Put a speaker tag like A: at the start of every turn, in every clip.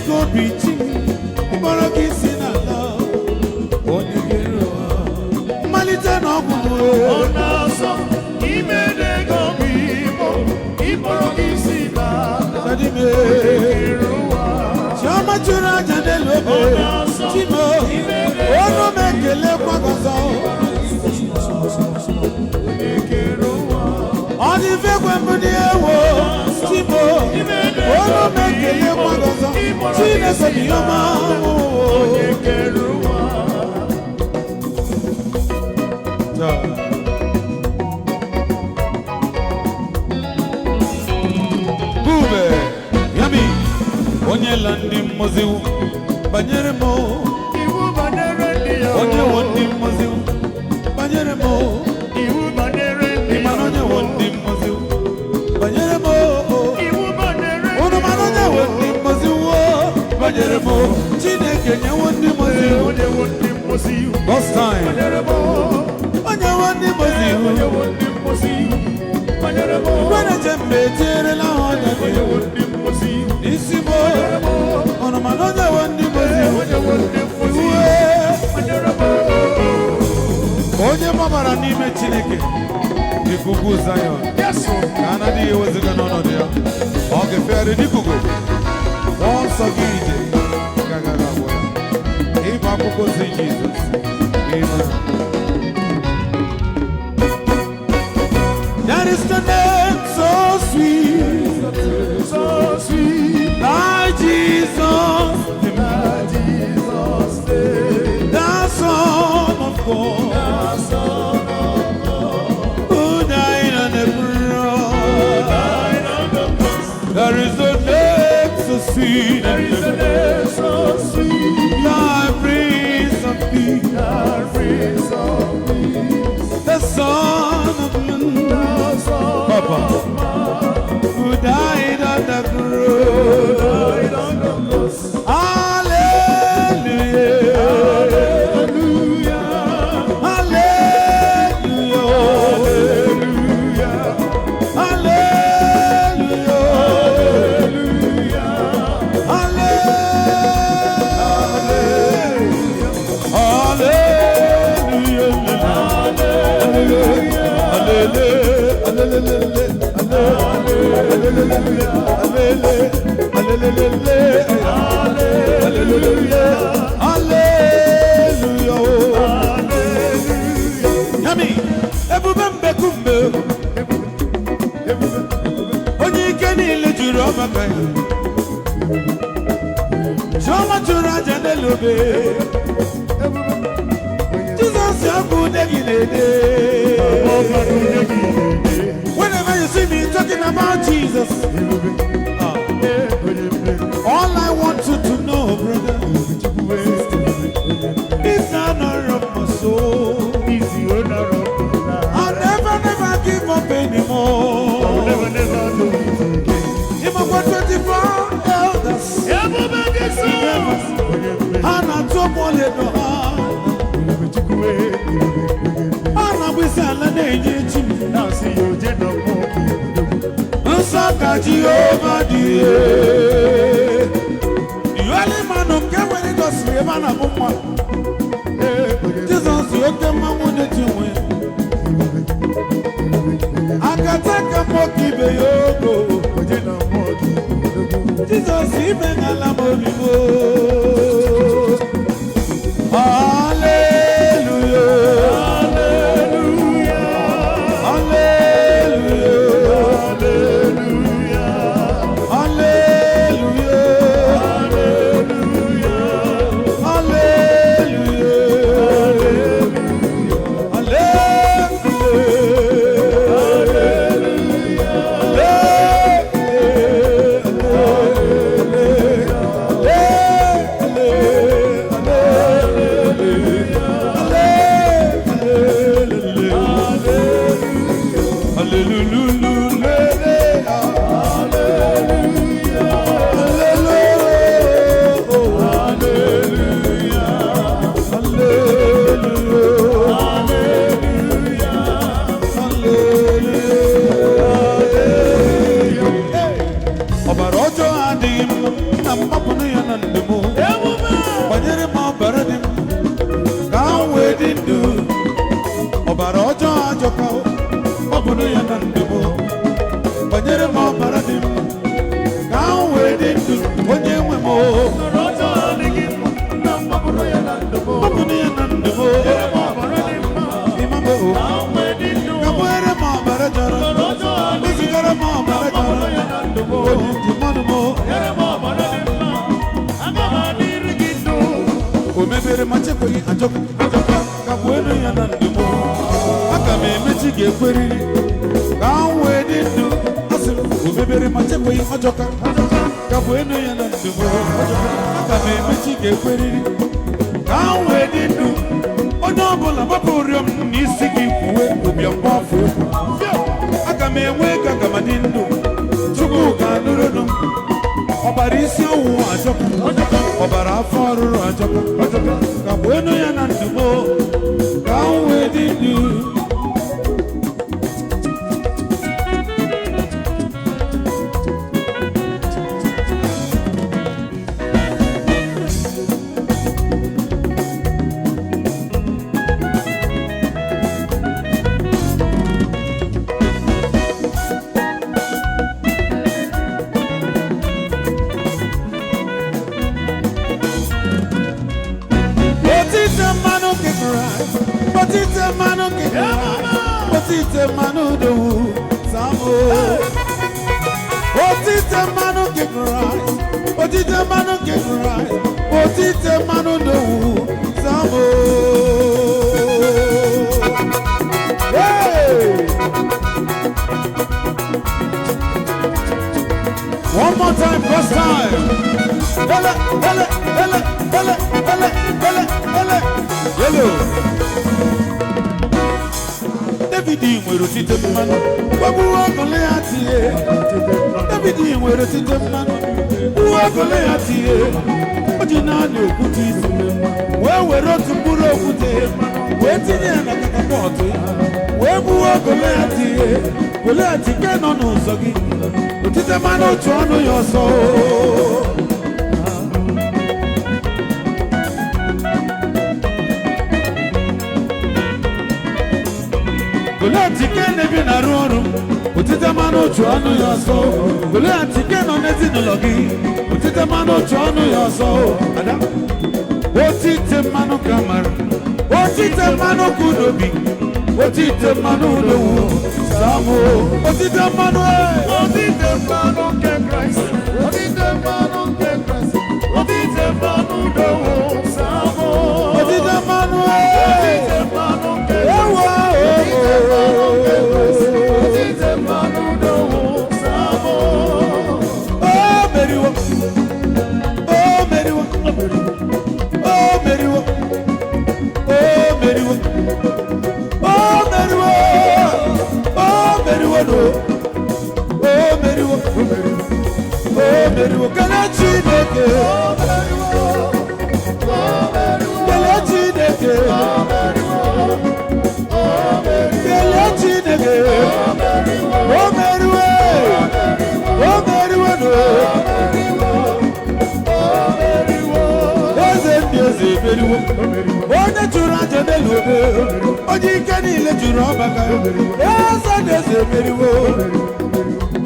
A: go bichi Ikporo kisi na love Onye kere ụwa Malite na ọgwụ
B: Ona Asom Ikporo kisi na
A: Chioma chụrụ aja n'elu obe Chimo Onu mekele kwagọzọ Ọ dị fekwe mbụdị ewo Chimo Onu mekele kwagọzọ Chineke dị ọma Bube Yami Onye landi moziu Banyere mo
B: Iwu banyere ndị ya
A: Onye wondi moziu Banyere mo
B: Iwu banyere ndị ya
A: Onye wondi moziu Banyere mo
B: Iwu banyere
A: Ono manonye wondi moziu Banyere mo Chineke nye wondi moziu
B: Onye wondi moziu
A: Boss time
B: Banyere mo
A: Onye wondi moziu
B: Onye wondi moziu Banyere mo
A: Kwene jembe tere la hoda
B: Onye wondi moziu
A: Isi mo Ono manonye wondi moziu
B: Onye wondi moziu Banyere mo
A: Onye mabara n'ime Chineke Ikuku Zion
B: Yes
A: Kana di eweziga n'ọnọdụ ya Ọ ga-efegharị n'ikuku Mmụọ nsọ gị ije Gagaga agwụ ya Ịbụ akwụkwọ ozi Jizọs Amen. There is the name so sweet Like Jesus
B: The
A: Son of God Who died on the cross There is a name so sweet Like Prince of Peace The Son of Man Papa Who died on the cross Hallelujah Yami, ebube mbekumbe Onye ike niile juru ọgbakọ ya Chioma chụrụ aja n'elu obe Jizọs abụ ude gị na-ede Whenever you see me talking about Jesus all I want you to know, brother is the honor of my soul. I'll never give up anymore. In my 24 elders, Anna took one little heart. Anna was a lady. Now see you, Saka Jehovah die. The only man who can when it goes to man of one. Jesus, you can man wanted to win. I can take a monkey be yogo. Jesus, even a lamb. Omebere machekweghị ajọka ka bụ elu ya na ndụ m aga m emechi ga-ekweriri ka m wee dị ndụ asị m omebere machekweghị ajọka ka bụ elu ya na ndụ m aga m emechi ga-ekweriri ka m wee dị ndụ onye ọbụla gbapụrụ m n'isi gị kwuwe ụbịam gbafụ aga m enwe ego aga m dị ndụ Chukwu ga-anụrụ m ọbara isi ọwụwa ajọka ọbara afọ ọrụrụ ajọka ka bụ enu ya na ndụ m ka m wee dị ndụ Otite manu do samo Otite manu ke Christ Otite manu ke Christ Otite manu do samo Hey one more time, first time Hele hele hele hele hele hele hele Hello David nwere otite mmanụ gbagbuo ọgụlụ ya tie David nwere otite mmanụ gbuo ọgụlụ ya tie o ji naanị okwute isi wee were otu mkpụrụ okwute wee tinye ya na katapọtụ wee gbuo ọgụlụ ya tie Goliat nke nọ n'ụzọ gị otite mmanụ otu ọnụ ya ọsọ Goliat nke na-ebi na-arụ ọrụ otite mmanụ otu ọnụ ya ọsọ Goliat nke nọ n'ezinụlọ gị otite mmanụ otu ọnụ ya ọsọ otite mmanụ ka mara otite mmanụ ka udobi otite mmanụ udowu samo otite mmanụ
B: nke Kraịst otite mmanụ nke Kraịst otite mmanụ udowu samo
A: otite mmanụ
B: nke
A: ewo onye jụrụ aja n'elu obe onye ike niile jụrụ ọbaka eze na-eze emeriwo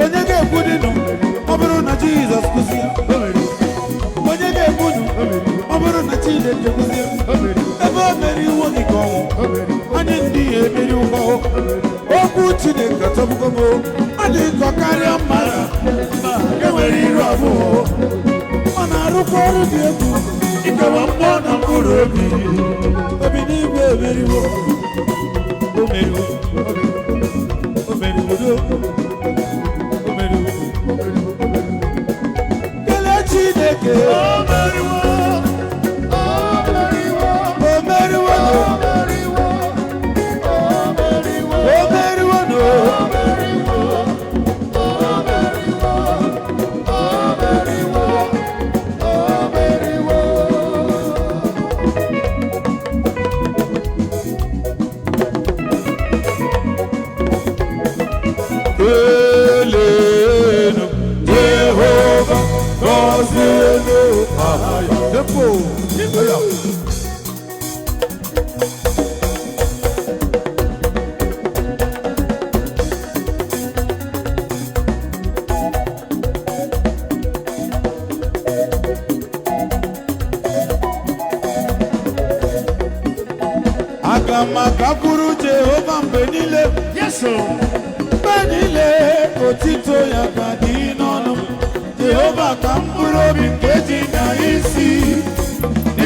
A: onye ga-ekwu dịnụ ọ bụrụ na Jizọs kụzie onye ga-ekwunu ọ bụrụ na Chineke kụzie ebe o mere iwu gị ka ọnwụ anyị ndị ya emeri ụgbọ okwu Chineke atọbugo m adị nkọ karịa mmadụ enwere iru abụọ ọ na-arụkwa ọrụ dị egwu ikewa mmụọ na mkpụrụ obi n'igwe emeriwo o meriwo kelee Chineke o meriwo Makakuru Jehova mbenile Yesu mbenile otito ya kadinono Jehovah Kamburobi Keji na isi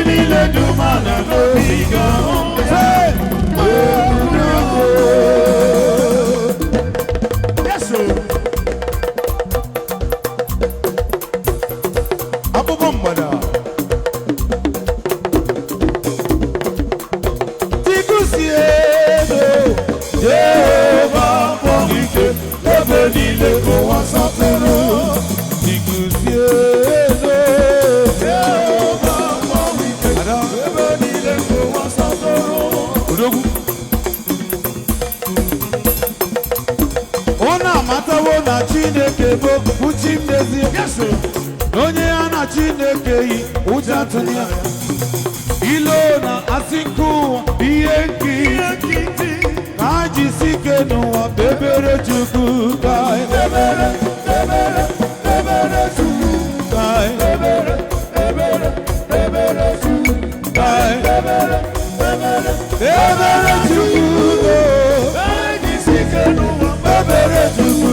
A: Nile Dumana Lobiga Yes sir Abu Bombada Tikusiero Jehovah Bongike Nile Kowa Sapero Ona matawo na Chineke bo uchi ndezi yeso onye ya na Chineke yi ucha tunia ilo na asinku ihe nkiti kaji sike n'ụwa bebere chukwu kai bebere chukwu kai bebere chukwu kai bebere chukwu kaji sike n'ụwa bebere chukwu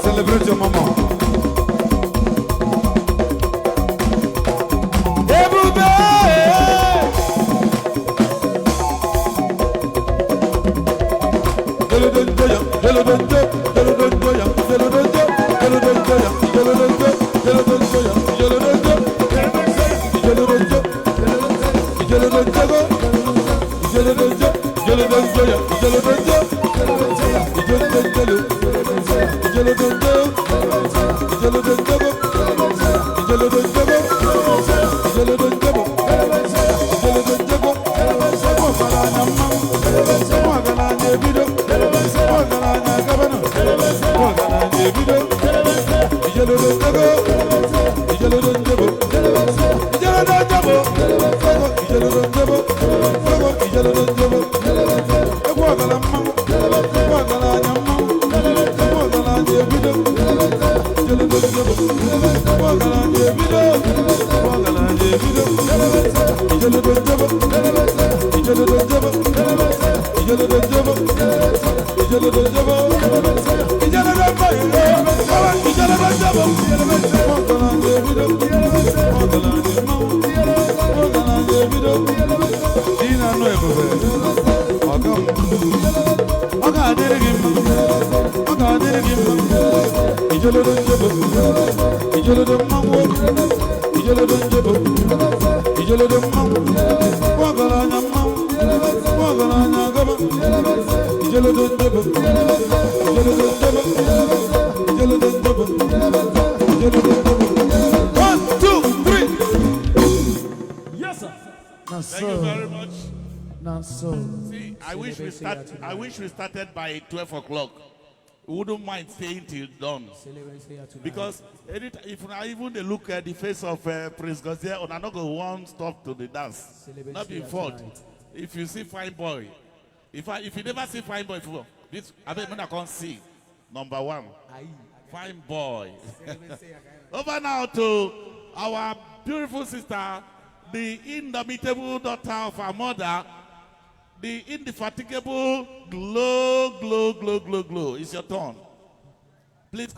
A: Celebrate your mama.
C: I wish we started by 12 o'clock.
A: we wouldn't mind staying till dawn. Because if I even they look at the face of Prince Gozie, Ona not go one stop to the dance. Not be fault. If you see fine boy, if you never see fine boy before, this I bet I can't see. Number one, fine boy. Over now to our beautiful sister, the indomitable daughter of our mother, the indefatigable glow. It's your turn. Please.